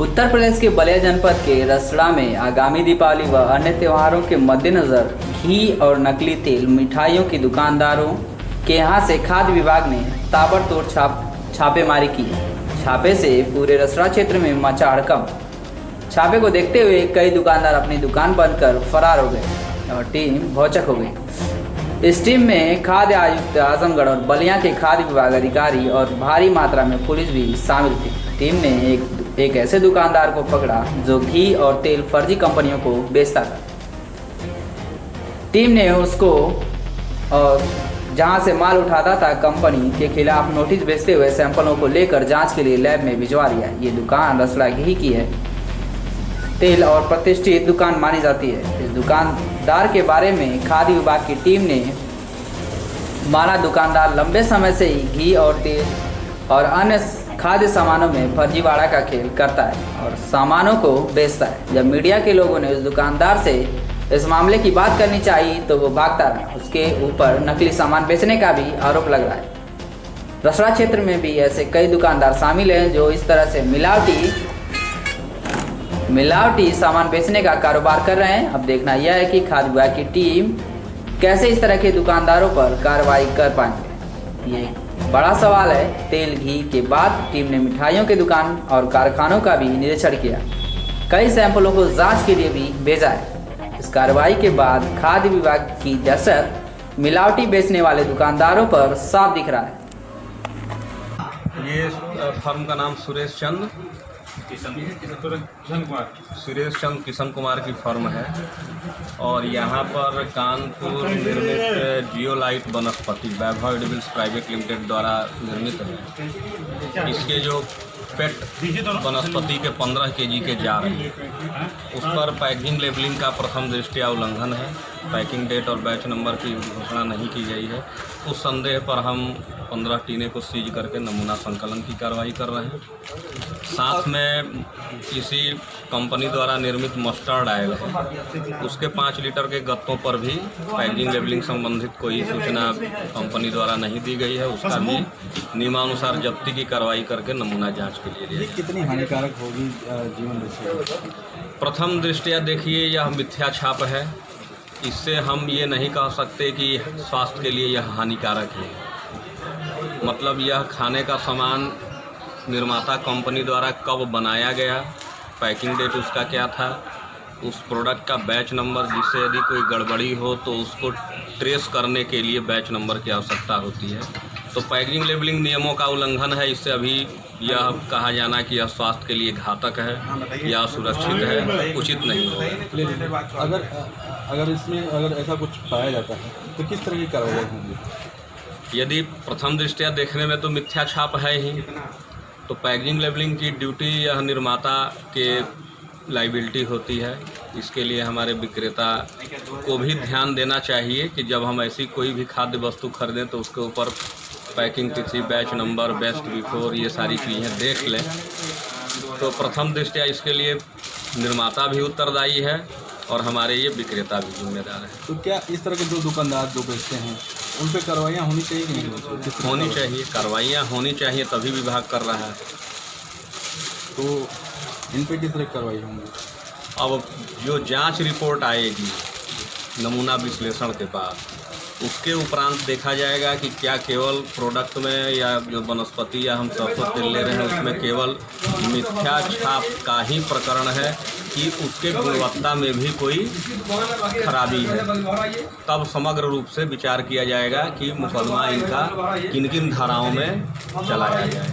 उत्तर प्रदेश के बलिया जनपद के रसड़ा में आगामी दीपावली व अन्य त्योहारों के मद्देनज़र घी और नकली तेल मिठाइयों की दुकानदारों के यहां से खाद्य विभाग ने ताबड़तोड़ छापेमारी की। छापे से पूरे रसड़ा क्षेत्र में मचा हड़कंप। छापे को देखते हुए कई दुकानदार अपनी दुकान बंद कर फरार हो गए और टीम भौचक हो गई। इस टीम में खाद्य आयुक्त आजमगढ़ और बलिया के खाद्य विभाग अधिकारी और भारी मात्रा में पुलिस भी शामिल थी। टीम ने एक ऐसे दुकानदार को पकड़ा जो घी और तेल फर्जी कंपनियों को बेचता था। टीम ने उसको और जहां से माल उठाता था कंपनी के खिलाफ नोटिस भेजते हुए सैंपलों को लेकर जांच के लिए लैब में भिजवा दिया। ये दुकान रसड़ा घी की है, तेल और प्रतिष्ठित दुकान मानी जाती है। इस दुकानदार के बारे में खाद्य विभाग की टीम ने माना दुकानदार लंबे समय से ही घी और तेल और अन्य खाद्य सामानों में फर्जीवाड़ा का खेल करता है और सामानों को बेचता है। जब मीडिया के लोगों ने उस दुकानदार से इस मामले की बात करनी चाहिए तो वो भागता रहा। उसके ऊपर नकली सामान बेचने का भी आरोप लग रहा है। रसड़ा क्षेत्र में भी ऐसे कई दुकानदार शामिल हैं जो इस तरह से मिलावटी सामान बेचने का कारोबार कर रहे हैं। अब देखना यह है कि खाद्य विभाग की टीम कैसे इस तरह के दुकानदारों पर कार्रवाई कर पाएंगे। ये बड़ा सवाल है। तेल घी के बाद टीम ने मिठाइयों के दुकान और कारखानों का भी निरीक्षण किया। कई सैंपलों को जांच के लिए भी भेजा है। इस कार्रवाई के बाद खाद्य विभाग की दहशत मिलावटी बेचने वाले दुकानदारों पर साफ दिख रहा है। ये फर्म का नाम सुरेश चंद किशन कुमार की फर्म है और यहाँ पर कानपुर निर्मित जियोलाइट वनस्पति वैभव एडिबल्स प्राइवेट लिमिटेड द्वारा निर्मित है। इसके जो पेट वनस्पति के 15 केजी के जार हैं, उस पर पैकिंग लेबलिंग का प्रथम दृष्टया उल्लंघन है। पैकिंग डेट और बैच नंबर की घोषणा नहीं की गई है। उस संदेह पर हम 15 टीने को सीज करके नमूना संकलन की कार्रवाई कर रहे हैं। साथ में इसी कंपनी द्वारा निर्मित मस्टर्ड ऑयल है, उसके 5 लीटर के गत्तों पर भी पैकिंग लेबलिंग संबंधित कोई सूचना कंपनी द्वारा नहीं दी गई है। उसका भी नियमानुसार जब्ती की कार्रवाई करके नमूना जांच के लिए दिया। कितनी हानिकारक होगी जीवन दृष्टि? प्रथम दृष्टया देखिए, यह मिथ्या छाप है। इससे हम ये नहीं कह सकते कि स्वास्थ्य के लिए यह हानिकारक है। मतलब यह खाने का सामान निर्माता कंपनी द्वारा कब बनाया गया, पैकिंग डेट उसका क्या था, उस प्रोडक्ट का बैच नंबर, जिससे यदि कोई गड़बड़ी हो तो उसको ट्रेस करने के लिए बैच नंबर की आवश्यकता होती है। तो पैकिंग लेबलिंग नियमों का उल्लंघन है। इससे अभी यह कहा जाना कि यह स्वास्थ्य के लिए घातक है या सुरक्षित है, उचित नहीं है। अगर ऐसा कुछ पाया जाता है तो किस तरह की कार्रवाई होगी? यदि प्रथम दृष्टया देखने में तो मिथ्या छाप है ही, तो पैकिंग लेबलिंग की ड्यूटी यह निर्माता के लाइबिलिटी होती है। इसके लिए हमारे विक्रेता को भी ध्यान देना चाहिए कि जब हम ऐसी कोई भी खाद्य वस्तु खरीदें तो उसके ऊपर पैकिंग तिथि, बैच नंबर, बेस्ट बिफोर, ये सारी चीज़ें देख लें। तो प्रथम दृष्टया इसके लिए निर्माता भी उत्तरदायी है और हमारे ये विक्रेता भी जिम्मेदार है। तो क्या इस तरह के जो दुकानदार जो बेचते हैं उन पर कार्रवाइयाँ होनी चाहिए कि नहीं? होनी चाहिए, कार्रवाइयाँ होनी चाहिए, तभी विभाग कर रहा है। तो इन पर किस तरह कार्रवाई होंगी? अब जो जांच रिपोर्ट आएगी नमूना विश्लेषण के बाद, उसके उपरांत देखा जाएगा कि क्या केवल प्रोडक्ट में या जो वनस्पति या हम सरसों तेल ले रहे हैं उसमें केवल मिथ्या छाप का ही प्रकरण है कि उसके गुणवत्ता में भी कोई खराबी है। तब समग्र रूप से विचार किया जाएगा कि मुकदमा इनका किन किन धाराओं में चलाया जाए।